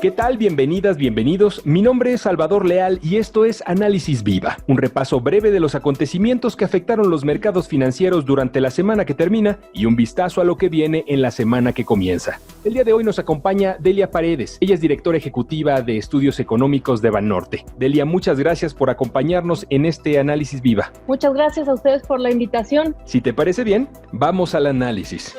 ¿Qué tal? Bienvenidas, bienvenidos. Mi nombre es Salvador Leal y esto es Análisis Viva, un repaso breve de los acontecimientos que afectaron los mercados financieros durante la semana que termina y un vistazo a lo que viene en la semana que comienza. El día de hoy nos acompaña Delia Paredes. Ella es directora ejecutiva de Estudios Económicos de Banorte. Delia, muchas gracias por acompañarnos en este Análisis Viva. Muchas gracias a ustedes por la invitación. Si te parece bien, vamos al análisis.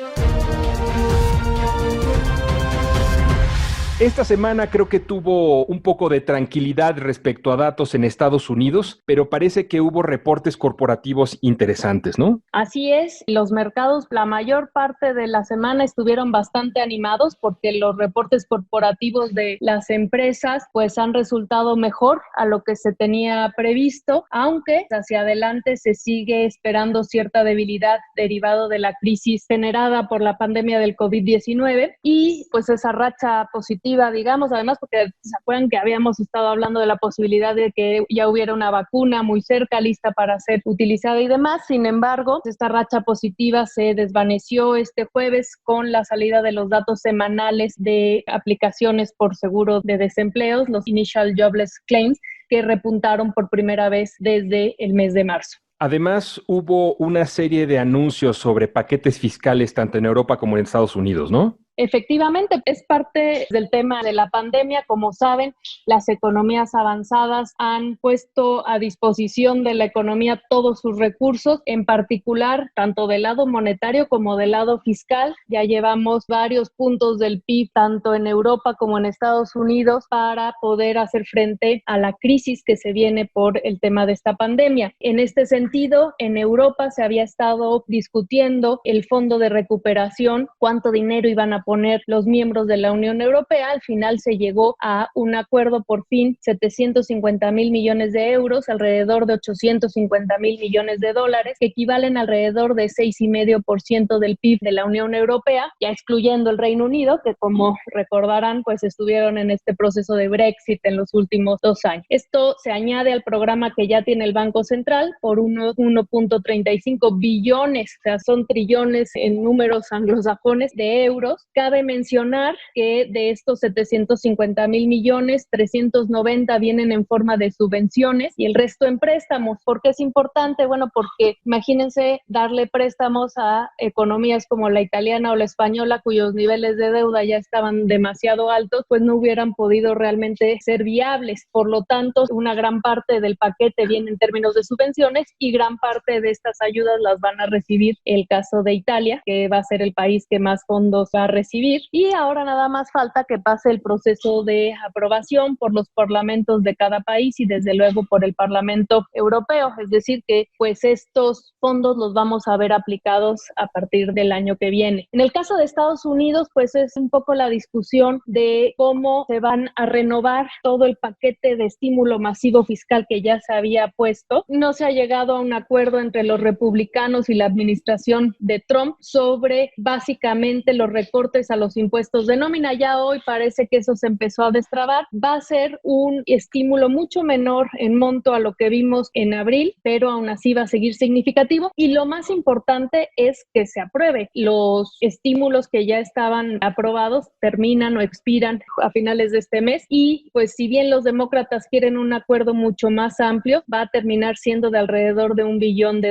Esta semana creo que tuvo un poco de tranquilidad respecto a datos en Estados Unidos, pero parece que hubo reportes corporativos interesantes, ¿no? Así es, los mercados la mayor parte de la semana estuvieron bastante animados porque los reportes corporativos de las empresas pues han resultado mejor a lo que se tenía previsto, aunque hacia adelante se sigue esperando cierta debilidad derivado de la crisis generada por la pandemia del COVID-19 y pues esa racha positiva, digamos, además porque se acuerdan que habíamos estado hablando de la posibilidad de que ya hubiera una vacuna muy cerca, lista para ser utilizada y demás. Sin embargo, esta racha positiva se desvaneció este jueves con la salida de los datos semanales de aplicaciones por seguro de desempleo, los Initial Jobless Claims, que repuntaron por primera vez desde el mes de marzo. Además, hubo una serie de anuncios sobre paquetes fiscales tanto en Europa como en Estados Unidos, ¿no? Efectivamente, es parte del tema de la pandemia. Como saben, las economías avanzadas han puesto a disposición de la economía todos sus recursos, en particular tanto del lado monetario como del lado fiscal. Ya llevamos varios puntos del PIB, tanto en Europa como en Estados Unidos, para poder hacer frente a la crisis que se viene por el tema de esta pandemia. En este sentido, en Europa se había estado discutiendo el fondo de recuperación, cuánto dinero iban a poner los miembros de la Unión Europea. Al final se llegó a un acuerdo por fin, 750,000 millones de euros, alrededor de 850,000 millones de dólares, que equivalen alrededor de 6,5% del PIB de la Unión Europea, ya excluyendo el Reino Unido, que como recordarán, pues estuvieron en este proceso de Brexit en los últimos 2 años. Esto se añade al programa que ya tiene el Banco Central por 1.35 billones, o sea, son trillones en números anglosajones de euros. Cabe mencionar que de estos 750,000 millones, 390 vienen en forma de subvenciones y el resto en préstamos. ¿Por qué es importante? Bueno, porque imagínense darle préstamos a economías como la italiana o la española, cuyos niveles de deuda ya estaban demasiado altos, pues no hubieran podido realmente ser viables. Por lo tanto, una gran parte del paquete viene en términos de subvenciones y gran parte de estas ayudas las van a recibir el caso de Italia, que va a ser el país que más fondos va a recibir, y ahora nada más falta que pase el proceso de aprobación por los parlamentos de cada país y desde luego por el Parlamento Europeo, es decir que pues estos fondos los vamos a ver aplicados a partir del año que viene. En el caso de Estados Unidos, pues es un poco la discusión de cómo se van a renovar todo el paquete de estímulo masivo fiscal que ya se había puesto. No se ha llegado a un acuerdo entre los republicanos y la administración de Trump sobre básicamente los recortes a los impuestos de nómina. Ya hoy parece que eso se empezó a destrabar. Va a ser un estímulo mucho menor en monto a lo que vimos en abril, pero aún así va a seguir significativo. Y lo más importante es que se apruebe. Los estímulos que ya estaban aprobados terminan o expiran a finales de este mes y pues si bien los demócratas quieren un acuerdo mucho más amplio, va a terminar siendo de alrededor de $1 billón.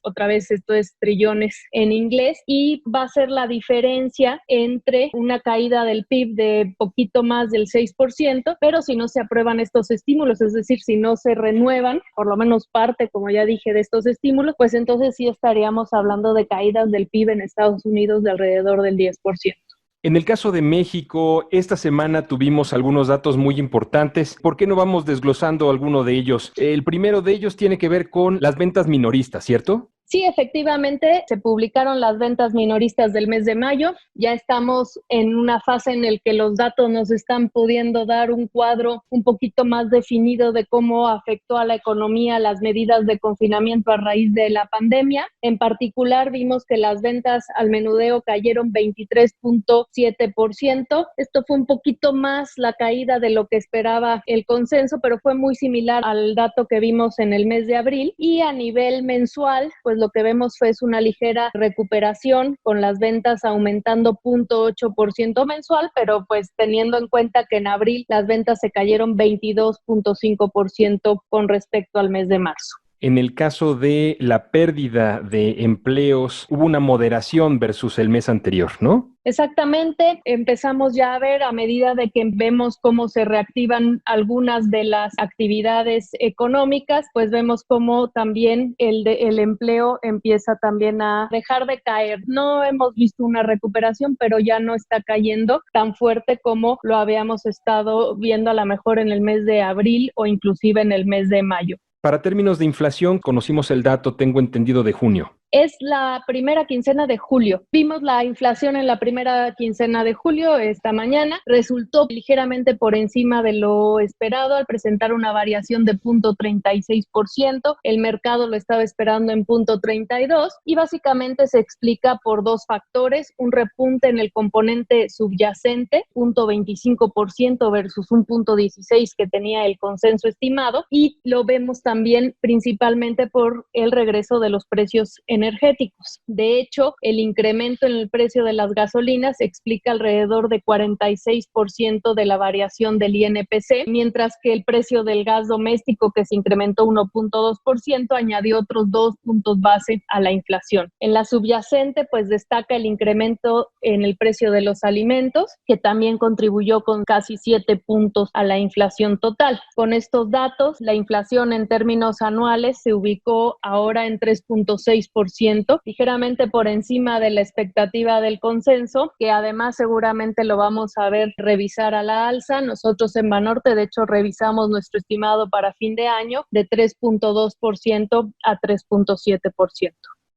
Otra vez esto es trillones en inglés y va a ser la diferencia entre una caída del PIB de poquito más del 6%, pero si no se aprueban estos estímulos, es decir, si no se renuevan, por lo menos parte, como ya dije, de estos estímulos, pues entonces sí estaríamos hablando de caídas del PIB en Estados Unidos de alrededor del 10%. En el caso de México, esta semana tuvimos algunos datos muy importantes. ¿Por qué no vamos desglosando alguno de ellos? El primero de ellos tiene que ver con las ventas minoristas, ¿cierto? Sí, efectivamente, se publicaron las ventas minoristas del mes de mayo. Ya estamos en una fase en la que los datos nos están pudiendo dar un cuadro un poquito más definido de cómo afectó a la economía las medidas de confinamiento a raíz de la pandemia. En particular, vimos que las ventas al menudeo cayeron 23.7%. Esto fue un poquito más la caída de lo que esperaba el consenso, pero fue muy similar al dato que vimos en el mes de abril. Y a nivel mensual, pues lo que vemos es una ligera recuperación, con las ventas aumentando 0.8% mensual, pero pues teniendo en cuenta que en abril las ventas se cayeron 22.5% con respecto al mes de marzo. En el caso de la pérdida de empleos, hubo una moderación versus el mes anterior, ¿no? Exactamente, empezamos ya a ver a medida de que vemos cómo se reactivan algunas de las actividades económicas, pues vemos cómo también el empleo empieza también a dejar de caer. No hemos visto una recuperación, pero ya no está cayendo tan fuerte como lo habíamos estado viendo a lo mejor en el mes de abril o inclusive en el mes de mayo. Para términos de inflación, conocimos el dato, tengo entendido, de junio. Es la primera quincena de julio. Vimos la inflación en la primera quincena de julio esta mañana. Resultó ligeramente por encima de lo esperado al presentar una variación de 0.36%. El mercado lo estaba esperando en 0.32 y básicamente se explica por dos factores. Un repunte en el componente subyacente, 0.25% versus un 0.16% que tenía el consenso estimado. Y lo vemos también principalmente por el regreso de los precios energéticos. De hecho, el incremento en el precio de las gasolinas explica alrededor de 46% de la variación del INPC, mientras que el precio del gas doméstico, que se incrementó 1.2%, añadió otros 2 puntos base a la inflación. En la subyacente, pues destaca el incremento en el precio de los alimentos, que también contribuyó con casi 7 puntos a la inflación total. Con estos datos, la inflación en términos anuales se ubicó ahora en 3.6%, ligeramente por encima de la expectativa del consenso, que además seguramente lo vamos a ver revisar a la alza. Nosotros en Banorte, de hecho, revisamos nuestro estimado para fin de año de 3.2% a 3.7%.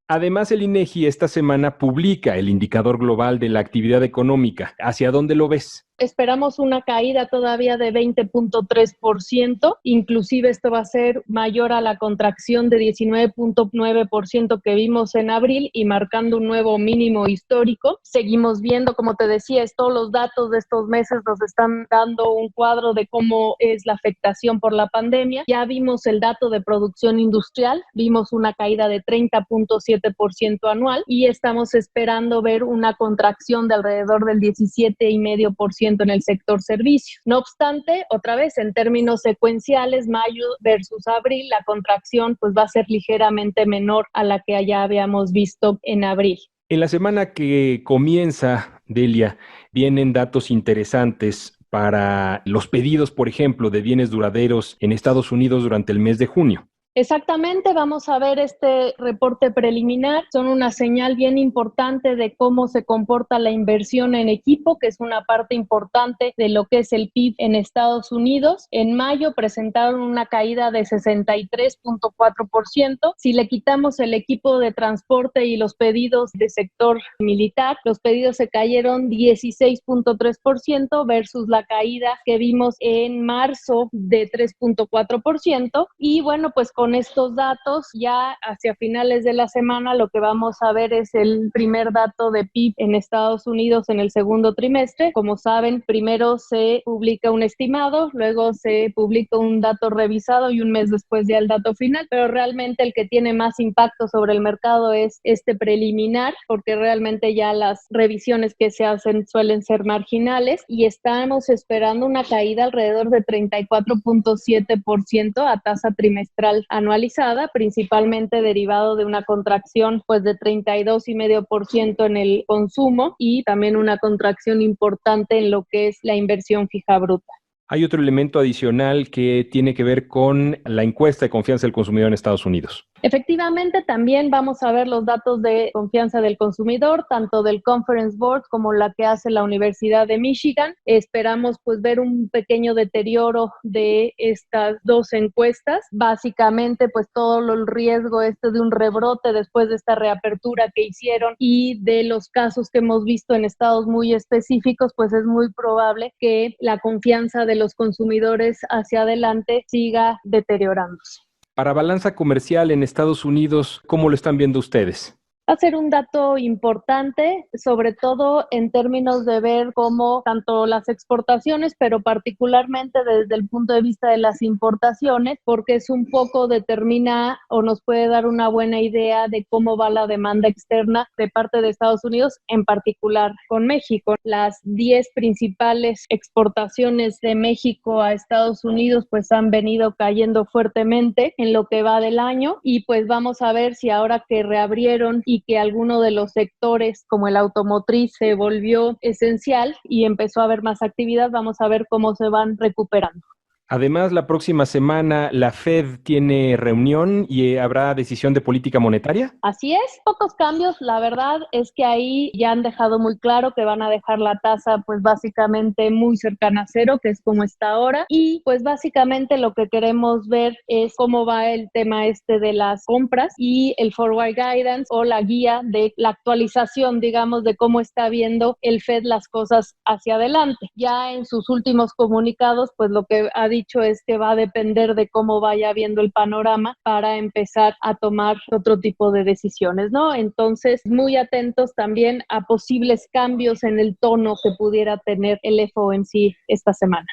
Además, el INEGI esta semana publica el indicador global de la actividad económica. ¿Hacia dónde lo ves? Esperamos una caída todavía de 20.3%, inclusive esto va a ser mayor a la contracción de 19.9% que vimos en abril y marcando un nuevo mínimo histórico. Seguimos viendo, como te decía, todos los datos de estos meses nos están dando un cuadro de cómo es la afectación por la pandemia. Ya vimos el dato de producción industrial, vimos una caída de 30.7% anual y estamos esperando ver una contracción de alrededor del 17.5% en el sector servicios. No obstante, otra vez en términos secuenciales, mayo versus abril, la contracción pues va a ser ligeramente menor a la que ya habíamos visto en abril. En la semana que comienza, Delia, vienen datos interesantes para los pedidos, por ejemplo, de bienes duraderos en Estados Unidos durante el mes de junio. Exactamente, vamos a ver este reporte preliminar. Son una señal bien importante de cómo se comporta la inversión en equipo, que es una parte importante de lo que es el PIB en Estados Unidos. En mayo presentaron una caída de 63.4%. Si le quitamos el equipo de transporte y los pedidos de sector militar, los pedidos se cayeron 16.3% versus la caída que vimos en marzo de 3.4%. Y bueno, pues con estos datos, ya hacia finales de la semana, lo que vamos a ver es el primer dato de PIB en Estados Unidos en el segundo trimestre. Como saben, primero se publica un estimado, luego se publica un dato revisado y un mes después ya el dato final, pero realmente el que tiene más impacto sobre el mercado es este preliminar, porque realmente ya las revisiones que se hacen suelen ser marginales y estamos esperando una caída alrededor de 34.7% a tasa trimestral anualizada, principalmente derivado de una contracción pues de 32.5% en el consumo y también una contracción importante en lo que es la inversión fija bruta. Hay otro elemento adicional que tiene que ver con la encuesta de confianza del consumidor en Estados Unidos. Efectivamente, también vamos a ver los datos de confianza del consumidor, tanto del Conference Board como la que hace la Universidad de Michigan. Esperamos pues ver un pequeño deterioro de estas dos encuestas. Básicamente, pues todo el riesgo de un rebrote después de esta reapertura que hicieron y de los casos que hemos visto en estados muy específicos, pues es muy probable que la confianza de los consumidores hacia adelante siga deteriorándose. Para balanza comercial en Estados Unidos, ¿cómo lo están viendo ustedes? Va a ser un dato importante, sobre todo en términos de ver cómo tanto las exportaciones, pero particularmente desde el punto de vista de las importaciones, porque es un poco determina o nos puede dar una buena idea de cómo va la demanda externa de parte de Estados Unidos, en particular con México. Las 10 principales exportaciones de México a Estados Unidos pues han venido cayendo fuertemente en lo que va del año y pues vamos a ver si ahora que reabrieron y que alguno de los sectores como el automotriz se volvió esencial y empezó a haber más actividad, vamos a ver cómo se van recuperando. Además, la próxima semana la Fed tiene reunión y habrá decisión de política monetaria. Así es, pocos cambios. La verdad es que ahí ya han dejado muy claro que van a dejar la tasa pues básicamente muy cercana a cero, que es como está ahora. Y pues básicamente lo que queremos ver es cómo va el tema de las compras y el forward guidance o la guía de la actualización, digamos, de cómo está viendo el Fed las cosas hacia adelante. Ya en sus últimos comunicados, pues lo que ha dicho es que va a depender de cómo vaya viendo el panorama para empezar a tomar otro tipo de decisiones, ¿no? Entonces, muy atentos también a posibles cambios en el tono que pudiera tener el FOMC esta semana.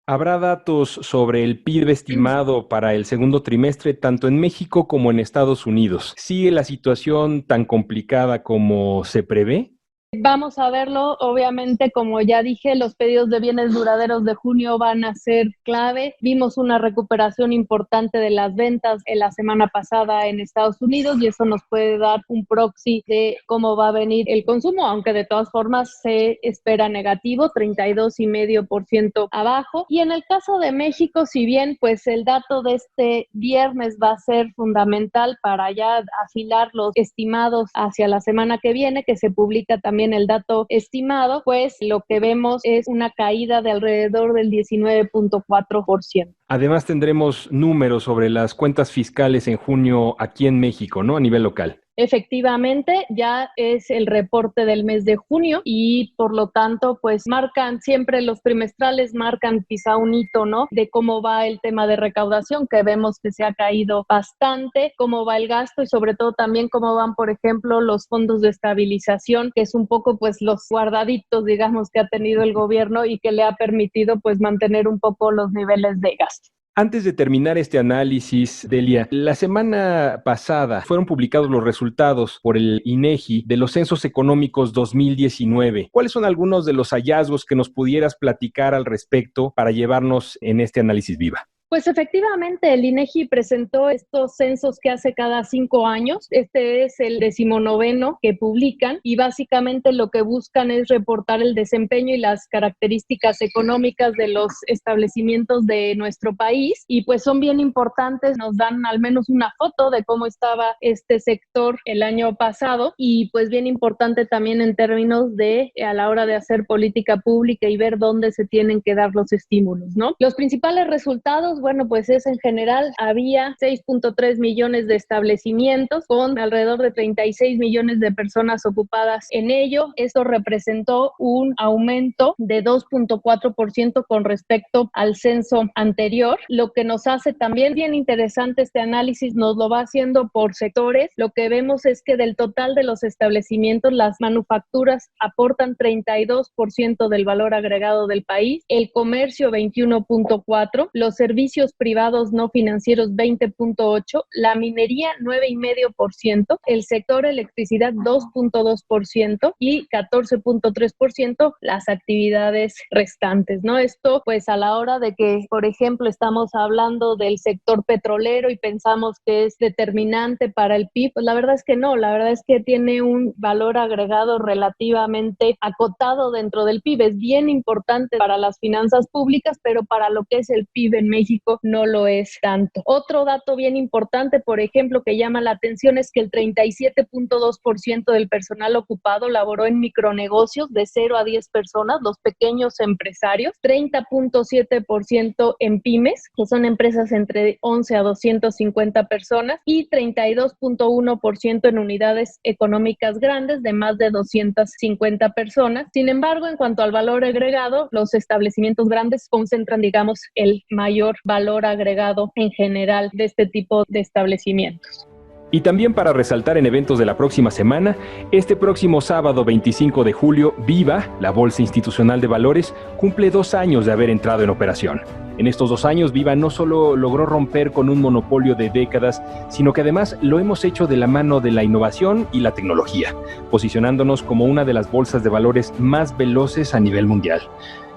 ¿Habrá datos sobre el PIB estimado para el segundo trimestre tanto en México como en Estados Unidos? ¿Sigue la situación tan complicada como se prevé? Vamos a verlo, obviamente, como ya dije, los pedidos de bienes duraderos de junio van a ser clave. Vimos una recuperación importante de las ventas en la semana pasada en Estados Unidos y eso nos puede dar un proxy de cómo va a venir el consumo, aunque de todas formas se espera negativo, 32,5% abajo. Y en el caso de México, si bien pues el dato de este viernes va a ser fundamental para ya afilar los estimados hacia la semana que viene, que se publica también el dato estimado, pues lo que vemos es una caída de alrededor del 19,4%. Además, tendremos números sobre las cuentas fiscales en junio aquí en México, ¿no? A nivel local. Efectivamente, ya es el reporte del mes de junio y por lo tanto, pues marcan siempre los trimestrales, marcan quizá un hito, ¿no? De cómo va el tema de recaudación, que vemos que se ha caído bastante, cómo va el gasto y sobre todo también cómo van, por ejemplo, los fondos de estabilización, que es un poco pues los guardaditos, digamos, que ha tenido el gobierno y que le ha permitido pues mantener un poco los niveles de gasto. Antes de terminar este análisis, Delia, la semana pasada fueron publicados los resultados por el INEGI de los censos económicos 2019. ¿Cuáles son algunos de los hallazgos que nos pudieras platicar al respecto para llevarnos en este análisis viva? Pues efectivamente, el INEGI presentó estos censos que hace cada 5 años. Este es el 19º que publican y básicamente lo que buscan es reportar el desempeño y las características económicas de los establecimientos de nuestro país y pues son bien importantes, nos dan al menos una foto de cómo estaba este sector el año pasado y pues bien importante también en términos de a la hora de hacer política pública y ver dónde se tienen que dar los estímulos, ¿no? Los principales resultados, bueno, pues es en general, había 6,3 millones de establecimientos con alrededor de 36 millones de personas ocupadas en ello. Esto representó un aumento de 2,4% con respecto al censo anterior, lo que nos hace también bien interesante este análisis, nos lo va haciendo por sectores. Lo que vemos es que del total de los establecimientos, las manufacturas aportan 32% del valor agregado del país, el comercio 21,4%, los servicios privados no financieros 20,8%, la minería 9,5%, el sector electricidad 2,2% y 14,3% las actividades restantes, ¿no? Esto pues a la hora de que, por ejemplo, estamos hablando del sector petrolero y pensamos que es determinante para el PIB, pues la verdad es que no, la verdad es que tiene un valor agregado relativamente acotado dentro del PIB, es bien importante para las finanzas públicas, pero para lo que es el PIB en México no lo es tanto. Otro dato bien importante, por ejemplo, que llama la atención es que el 37,2% del personal ocupado laboró en micronegocios de 0 a 10 personas, los pequeños empresarios, 30,7% en pymes, que son empresas entre 11 a 250 personas, y 32,1% en unidades económicas grandes de más de 250 personas. Sin embargo, en cuanto al valor agregado, los establecimientos grandes concentran, digamos, el mayor valor agregado en general de este tipo de establecimientos. Y también para resaltar en eventos de la próxima semana, este próximo sábado 25 de julio, Viva, la Bolsa Institucional de Valores, cumple 2 años de haber entrado en operación. En estos 2 años, Viva no solo logró romper con un monopolio de décadas, sino que además lo hemos hecho de la mano de la innovación y la tecnología, posicionándonos como una de las bolsas de valores más veloces a nivel mundial.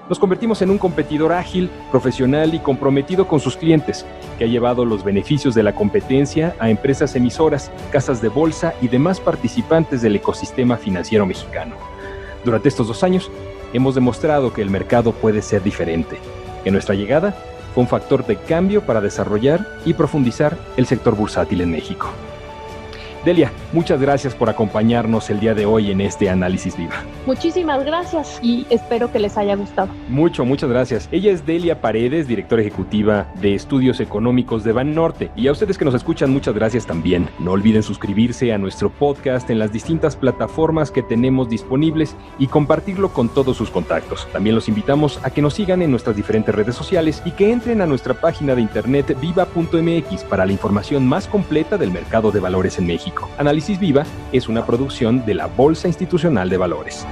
Nos convertimos en un competidor ágil, profesional y comprometido con sus clientes, que ha llevado los beneficios de la competencia a empresas emisoras, casas de bolsa y demás participantes del ecosistema financiero mexicano. Durante estos 2 años, hemos demostrado que el mercado puede ser diferente, que nuestra llegada fue un factor de cambio para desarrollar y profundizar el sector bursátil en México. Delia, muchas gracias por acompañarnos el día de hoy en este Análisis Viva. Muchísimas gracias y espero que les haya gustado. Muchas gracias. Ella es Delia Paredes, directora ejecutiva de Estudios Económicos de Banorte. Y a ustedes que nos escuchan, muchas gracias también. No olviden suscribirse a nuestro podcast en las distintas plataformas que tenemos disponibles y compartirlo con todos sus contactos. También los invitamos a que nos sigan en nuestras diferentes redes sociales y que entren a nuestra página de internet viva.mx para la información más completa del mercado de valores en México. Análisis Viva es una producción de la Bolsa Institucional de Valores.